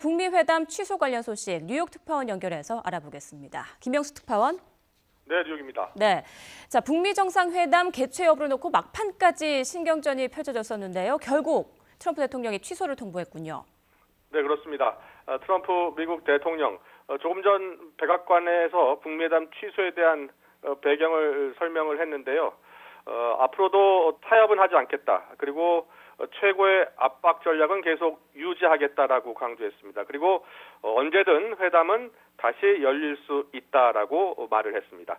북미 회담 취소 관련 소식 뉴욕 특파원 연결해서 알아보겠습니다. 김명수 특파원. 네, 뉴욕입니다. 네, 자 북미 정상회담 개최 여부를 놓고 막판까지 신경전이 펼쳐졌었는데요. 결국 트럼프 대통령이 취소를 통보했군요. 네, 그렇습니다. 트럼프 미국 대통령 조금 전 백악관에서 북미 회담 취소에 대한 배경을 설명을 했는데요. 앞으로도 타협은 하지 않겠다. 그리고 최고의 압박 전략은 계속 유지하겠다라고 강조했습니다. 그리고 언제든 회담은 다시 열릴 수 있다라고 말을 했습니다.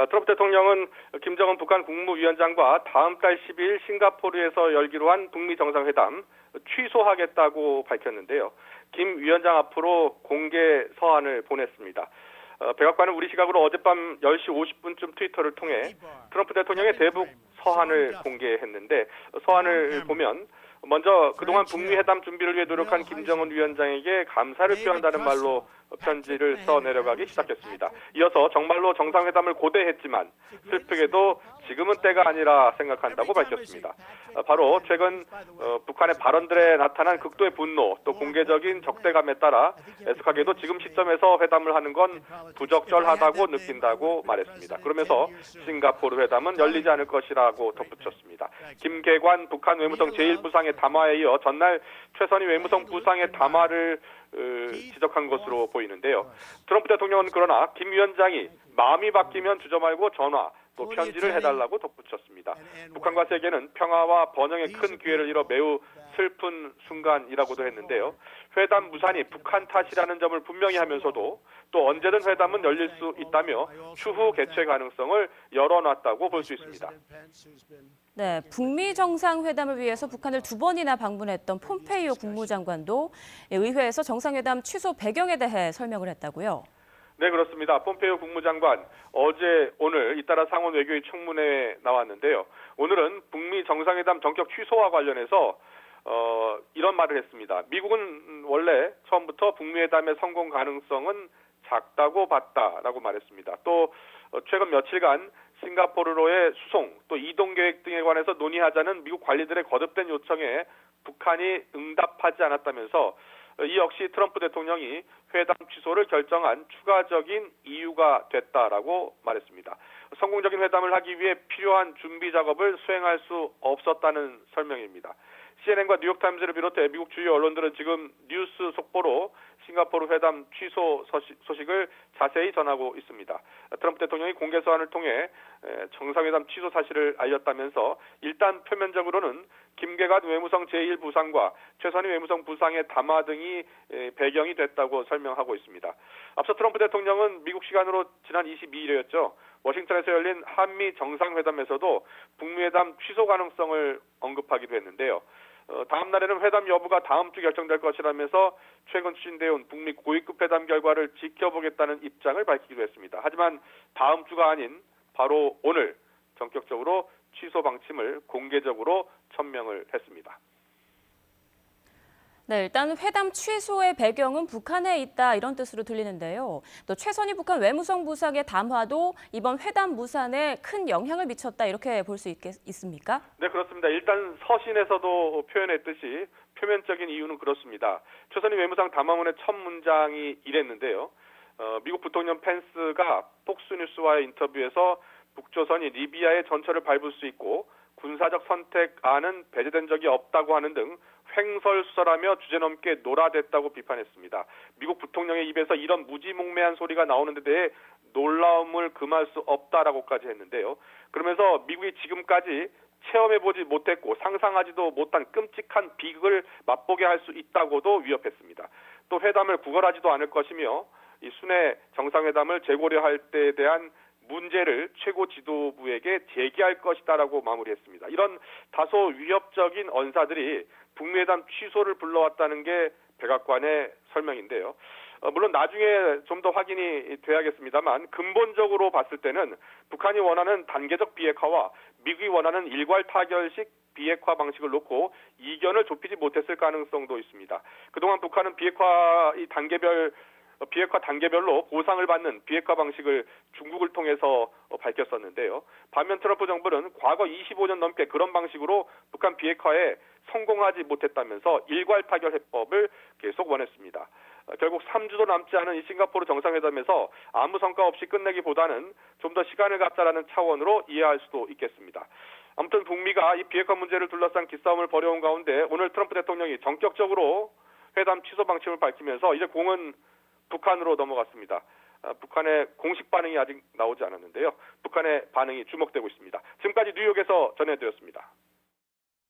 트럼프 대통령은 김정은 북한 국무위원장과 다음 달 12일 싱가포르에서 열기로 한 북미 정상회담 취소하겠다고 밝혔는데요. 김 위원장 앞으로 공개 서한을 보냈습니다. 백악관은 우리 시각으로 어젯밤 10시 50분쯤 트위터를 통해 트럼프 대통령의 대북 서한을 공개했는데 서한을 보면 먼저 그동안 북미 회담 준비를 위해 노력한 김정은 위원장에게 감사를 표한다는 말로 편지를 써 내려가기 시작했습니다. 이어서 정말로 정상회담을 고대했지만 슬프게도 지금은 때가 아니라 생각한다고 밝혔습니다. 바로 최근 북한의 발언들에 나타난 극도의 분노 또 공개적인 적대감에 따라 애석하게도 지금 시점에서 회담을 하는 건 부적절하다고 느낀다고 말했습니다. 그러면서 싱가포르 회담은 열리지 않을 것이라고 덧붙였습니다. 김계관 북한 외무성 제1부상의 담화에 이어 전날 최선희 외무성 부상의 담화를 지적한 것으로 보이는데요. 트럼프 대통령은 그러나 김 위원장이 마음이 바뀌면 주저 말고 전화 또 편지를 해달라고 덧붙였습니다. 북한과 세계는 평화와 번영의 큰 기회를 잃어 매우 슬픈 순간이라고도 했는데요. 회담 무산이 북한 탓이라는 점을 분명히 하면서도 또 언제든 회담은 열릴 수 있다며 추후 개최 가능성을 열어놨다고 볼 수 있습니다. 네, 북미 정상회담을 위해서 북한을 2번이나 방문했던 폼페이오 국무장관도 의회에서 정상회담 취소 배경에 대해 설명을 했다고요. 네, 그렇습니다. 폼페이오 국무장관 어제 오늘 잇따라 상원 외교위 청문회에 나왔는데요. 오늘은 북미 정상회담 전격 취소와 관련해서 이런 말을 했습니다. 미국은 원래 처음부터 북미 회담의 성공 가능성은 작다고 봤다라고 말했습니다. 또 최근 며칠간 싱가포르로의 수송 또 이동 계획 등에 관해서 논의하자는 미국 관리들의 거듭된 요청에 북한이 응답하지 않았다면서 이 역시 트럼프 대통령이 회담 취소를 결정한 추가적인 이유가 됐다라고 말했습니다. 성공적인 회담을 하기 위해 필요한 준비 작업을 수행할 수 없었다는 설명입니다. CNN과 뉴욕타임즈를 비롯해 미국 주요 언론들은 지금 뉴스 속보로 싱가포르 회담 취소 소식을 자세히 전하고 있습니다. 트럼프 대통령이 공개 서한을 통해 정상회담 취소 사실을 알렸다면서 일단 표면적으로는 김계관 외무성 제1부상과 최선희 외무성 부상의 담화 등이 배경이 됐다고 설명하고 있습니다. 앞서 트럼프 대통령은 미국 시간으로 지난 22일이었죠. 워싱턴에서 열린 한미 정상회담에서도 북미 회담 취소 가능성을 언급하기도 했는데요. 다음 날에는 회담 여부가 다음 주 결정될 것이라면서 최근 추진되어 온 북미 고위급 회담 결과를 지켜보겠다는 입장을 밝히기도 했습니다. 하지만 다음 주가 아닌 바로 오늘 전격적으로 취소 방침을 공개적으로 천명을 했습니다. 네, 일단 회담 취소의 배경은 북한에 있다 이런 뜻으로 들리는데요. 또 최선희 북한 외무성 부상의 담화도 이번 회담 무산에 큰 영향을 미쳤다 이렇게 볼 수 있습니까? 네, 그렇습니다. 일단 서신에서도 표현했듯이 표면적인 이유는 그렇습니다. 최선희 외무상 담화문의 첫 문장이 이랬는데요. 미국 부통령 펜스가 폭스뉴스와의 인터뷰에서 북조선이 리비아의 전철을 밟을 수 있고 군사적 선택안은 배제된 적이 없다고 하는 등 횡설수설하며 주제넘게 놀아댔다고 비판했습니다. 미국 부통령의 입에서 이런 무지몽매한 소리가 나오는 데 대해 놀라움을 금할 수 없다라고까지 했는데요. 그러면서 미국이 지금까지 체험해보지 못했고 상상하지도 못한 끔찍한 비극을 맛보게 할 수 있다고도 위협했습니다. 또 회담을 구걸하지도 않을 것이며 이 순회 정상회담을 재고려할 때에 대한 문제를 최고 지도부에게 제기할 것이다라고 마무리했습니다. 이런 다소 위협적인 언사들이 북미 회담 취소를 불러왔다는 게 백악관의 설명인데요. 물론 나중에 좀 더 확인이 돼야겠습니다만 근본적으로 봤을 때는 북한이 원하는 단계적 비핵화와 미국이 원하는 일괄 타결식 비핵화 방식을 놓고 이견을 좁히지 못했을 가능성도 있습니다. 그동안 북한은 비핵화 단계별로 보상을 받는 비핵화 방식을 중국을 통해서 밝혔었는데요. 반면 트럼프 정부는 과거 25년 넘게 그런 방식으로 북한 비핵화에 성공하지 못했다면서 일괄 타결 해법을 계속 원했습니다. 3주도 남지 않은 이 싱가포르 정상회담에서 아무 성과 없이 끝내기보다는 좀 더 시간을 갖자라는 차원으로 이해할 수도 있겠습니다. 아무튼 북미가 이 비핵화 문제를 둘러싼 기싸움을 벌여온 가운데 오늘 트럼프 대통령이 전격적으로 회담 취소 방침을 밝히면서 이제 공은 북한으로 넘어갔습니다. 북한의 공식 반응이 아직 나오지 않았는데요. 북한의 반응이 주목되고 있습니다. 지금까지 뉴욕에서 전해드렸습니다.